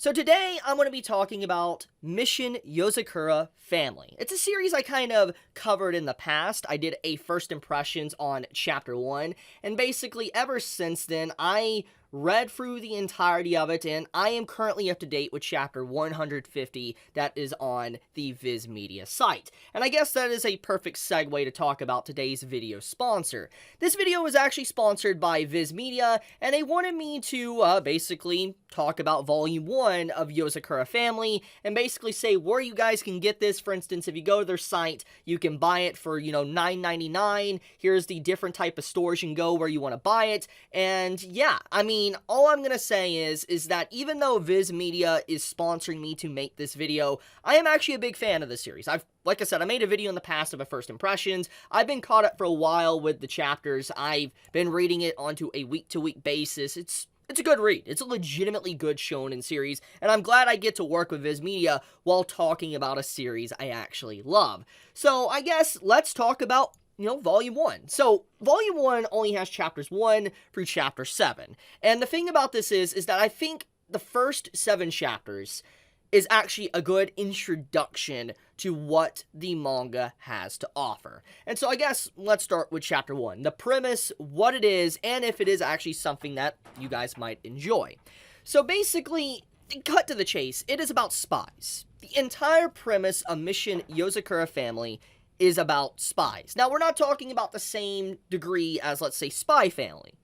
So today, I'm going to be talking about Mission Yozakura Family. It's a series I kind of covered in the past. I did a first impressions on Chapter 1, and basically ever since then, I read through the entirety of it, and I am currently up to date with Chapter 150 that is on the Viz Media site. And I guess that is a perfect segue to talk about today's video sponsor. This video is actually sponsored by Viz Media, and they wanted me to basically talk about Volume 1 of Yozakura Family, and basically say where you guys can get this. For instance, if you go to their site, you can buy it for, $9.99. Here's the different type of stores you can go where you want to buy it, and yeah, I mean, all I'm gonna say is that even though Viz Media is sponsoring me to make this video, I am actually a big fan of the series. Like I said, I made a video in the past of a first impressions. I've been caught up for a while with the chapters. I've been reading it onto a week-to-week basis. It's a good read. It's a legitimately good shonen series, and I'm glad I get to work with Viz Media while talking about a series I actually love. So, I guess, let's talk about Volume 1. So, Volume 1 only has chapters 1 through chapter 7. And the thing about this is that I think the first 7 chapters is actually a good introduction to what the manga has to offer. And so I guess let's start with chapter 1. The premise, what it is, and if it is actually something that you guys might enjoy. So basically, cut to the chase, it is about spies. The entire premise of Mission Yozakura Family is about spies. Now, we're not talking about the same degree as, let's say, Spy Family.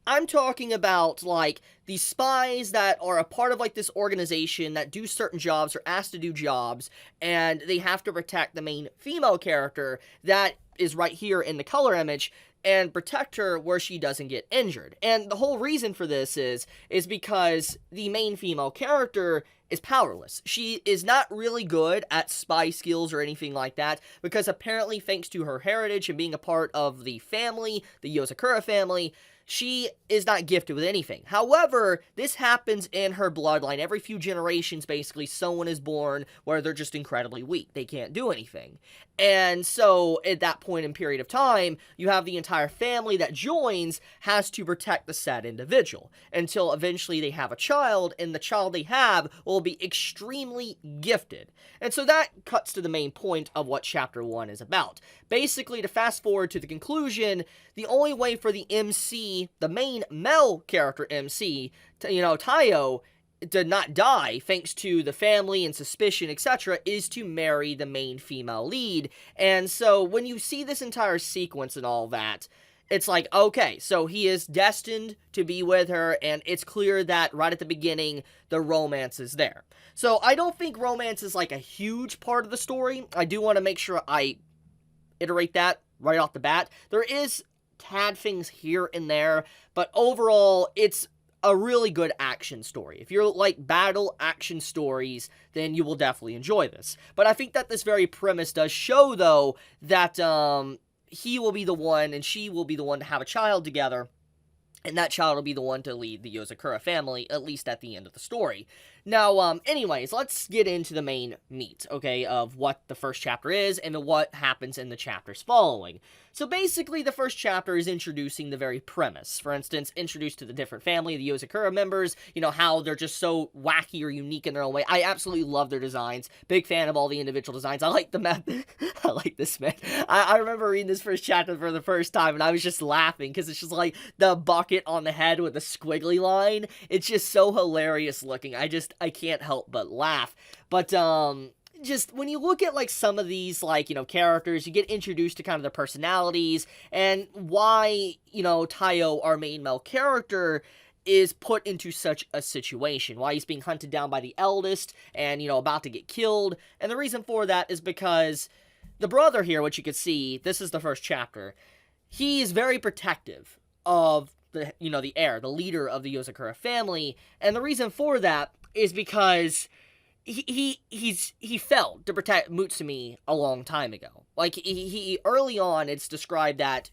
I'm talking about, like, the spies that are a part of, like, this organization that do certain jobs or asked to do jobs, and they have to protect the main female character that is right here in the color image, and protect her where she doesn't get injured. And the whole reason for this is because the main female character is powerless. She is not really good at spy skills or anything like that, because apparently thanks to her heritage and being a part of the family, the Yozakura family, she is not gifted with anything. However, this happens in her bloodline. Every few generations, basically, someone is born where they're just incredibly weak. They can't do anything. And so, at that point in period of time, you have the entire family that joins has to protect the said individual until eventually they have a child, and the child they have will be extremely gifted. And so that cuts to the main point of what Chapter 1 is about. Basically, to fast forward to the conclusion, the only way for the MC, the main male character MC, Taiyo, to not die, thanks to the family and suspicion, etc., is to marry the main female lead. And so, when you see this entire sequence and all that, it's like, okay, so he is destined to be with her, and it's clear that right at the beginning, the romance is there. So, I don't think romance is, like, a huge part of the story. I do want to make sure I iterate that right off the bat. There is tad things here and there, but overall, it's a really good action story. If you're like battle action stories, then you will definitely enjoy this. But I think that this very premise does show, though, that he will be the one and she will be the one to have a child together, and that child will be the one to lead the Yozakura family, at least at the end of the story. Now, anyways, let's get into the main meat, okay, of what the first chapter is and what happens in the chapters following. So basically, the first chapter is introducing the very premise. For instance, introduced to the different family, the Yozakura members, how they're just so wacky or unique in their own way. I absolutely love their designs. Big fan of all the individual designs. I like the map. I like this man. I remember reading this first chapter for the first time, and I was just laughing, because it's just like the bucket on the head with the squiggly line. It's just so hilarious looking. I can't help but laugh. But, just when you look at, like, some of these, like, characters, you get introduced to kind of their personalities, and why, Taiyo, our main male character, is put into such a situation. Why he's being hunted down by the eldest, and, about to get killed. And the reason for that is because the brother here, which you can see, this is the first chapter, he is very protective of the, the heir, the leader of the Yozakura family, and the reason for that is because he failed to protect Mutsumi a long time ago. Like, he early on, it's described that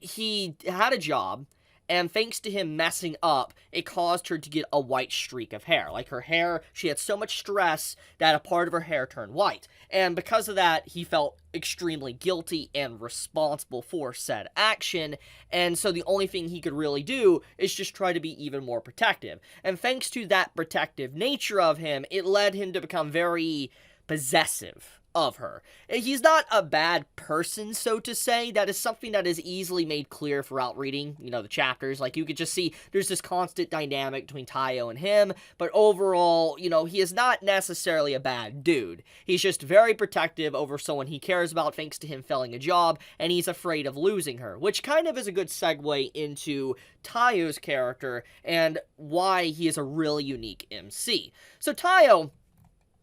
he had a job, and thanks to him messing up, it caused her to get a white streak of hair. Like, her hair, she had so much stress that a part of her hair turned white. And because of that, he felt extremely guilty and responsible for said action, and so the only thing he could really do is just try to be even more protective. And thanks to that protective nature of him, it led him to become very possessive of her. He's not a bad person, so to say. That is something that is easily made clear throughout reading, the chapters. Like, you could just see there's this constant dynamic between Taiyo and him, but overall, he is not necessarily a bad dude. He's just very protective over someone he cares about thanks to him failing a job, and he's afraid of losing her, which kind of is a good segue into Taiyo's character and why he is a really unique MC. So Taiyo,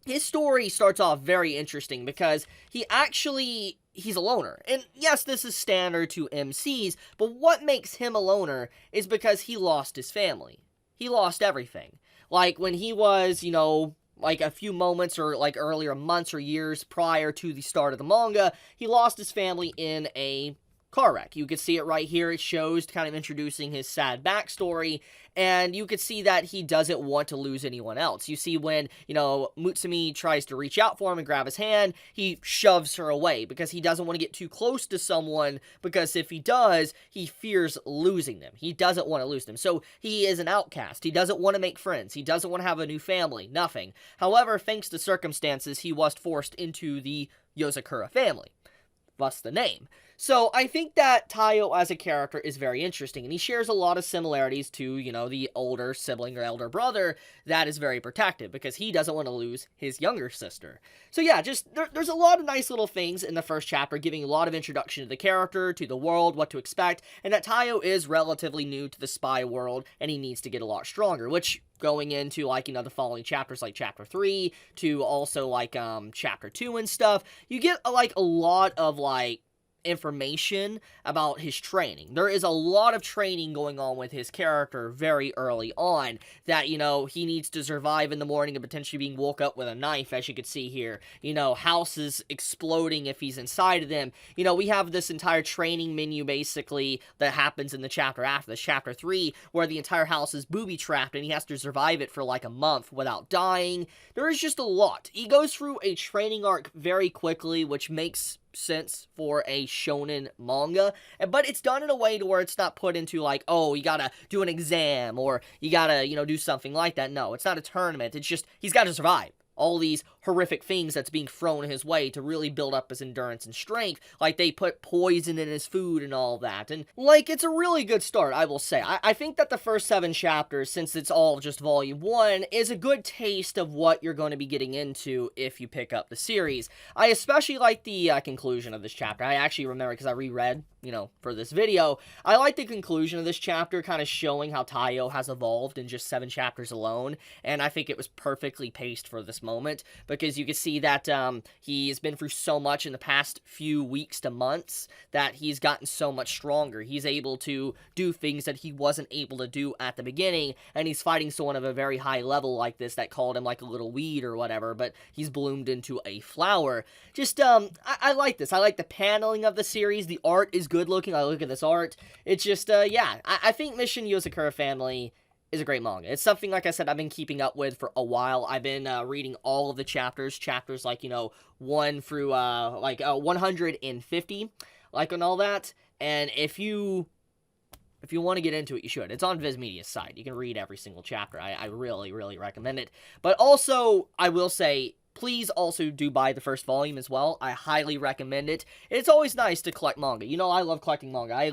his story starts off very interesting because he's a loner. And yes, this is standard to MCs, but what makes him a loner is because he lost his family. He lost everything. Like, when he was, like a few moments or like earlier months or years prior to the start of the manga, he lost his family in a car wreck. You can see it right here. It shows kind of introducing his sad backstory, and you can see that he doesn't want to lose anyone else. You see when, Mutsumi tries to reach out for him and grab his hand, he shoves her away because he doesn't want to get too close to someone, because if he does, he fears losing them. He doesn't want to lose them. So he is an outcast. He doesn't want to make friends. He doesn't want to have a new family. Nothing. However, thanks to circumstances, he was forced into the Yozakura family. Thus the name. So I think that Taiyo as a character is very interesting, and he shares a lot of similarities to, the older sibling or elder brother that is very protective, because he doesn't want to lose his younger sister. So yeah, there's a lot of nice little things in the first chapter, giving a lot of introduction to the character, to the world, what to expect, and that Taiyo is relatively new to the spy world, and he needs to get a lot stronger, which, going into, the following chapters, like Chapter 3, to also, Chapter 2 and stuff, you get, a lot of, information about his training. There is a lot of training going on with his character very early on, that, he needs to survive in the morning and potentially being woke up with a knife, as you can see here. Houses exploding if he's inside of them. We have this entire training menu, basically, that happens in the chapter after this, Chapter 3, where the entire house is booby-trapped, and he has to survive it for, a month without dying. There is just a lot. He goes through a training arc very quickly, which makes sense for a shonen manga, but it's done in a way to where it's not put into oh, you gotta do an exam, or you gotta, do something like that. No, it's not a tournament. It's just, he's gotta survive all these horrific things that's being thrown his way to really build up his endurance and strength. Like, they put poison in his food and all that, and, it's a really good start, I will say. I think that the first 7 chapters, since it's all just volume 1, is a good taste of what you're going to be getting into if you pick up the series. I especially like the conclusion of this chapter. I actually remember, because I reread, for this video, I like the conclusion of this chapter, kind of showing how Taiyo has evolved in just 7 chapters alone, and I think it was perfectly paced for this moment, because you can see that he's been through so much in the past few weeks to months that he's gotten so much stronger. He's able to do things that he wasn't able to do at the beginning, and he's fighting someone of a very high level like this that called him a little weed or whatever, but he's bloomed into a flower. Just, I like this. I like the paneling of the series. The art is good looking. I look at this art. It's just, yeah, I think Mission Yozakura Family is a great manga. It's something, like I said, I've been keeping up with for a while. I've been reading all of the chapters 1 through 150, and all that. And if you want to get into it, you should. It's on Viz Media's site. You can read every single chapter. I really, really recommend it. But also, I will say, please also do buy the first volume as well. I highly recommend it. It's always nice to collect manga. I love collecting manga. I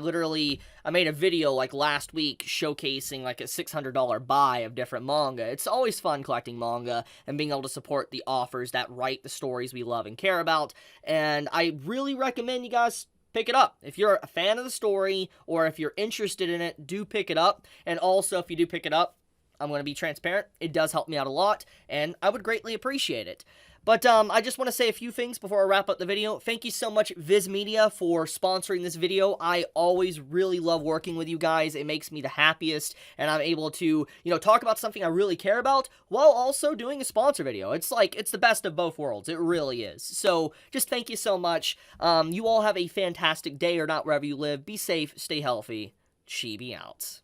made a video last week showcasing a $600 buy of different manga. It's always fun collecting manga and being able to support the authors that write the stories we love and care about. And I really recommend you guys pick it up. If you're a fan of the story, or if you're interested in it, do pick it up. And also, if you do pick it up, I'm going to be transparent. It does help me out a lot, and I would greatly appreciate it. But I just want to say a few things before I wrap up the video. Thank you so much, Viz Media, for sponsoring this video. I always really love working with you guys. It makes me the happiest, and I'm able to, talk about something I really care about while also doing a sponsor video. It's it's the best of both worlds. It really is. So just thank you so much. You all have a fantastic day or not wherever you live. Be safe, stay healthy. Chibi out.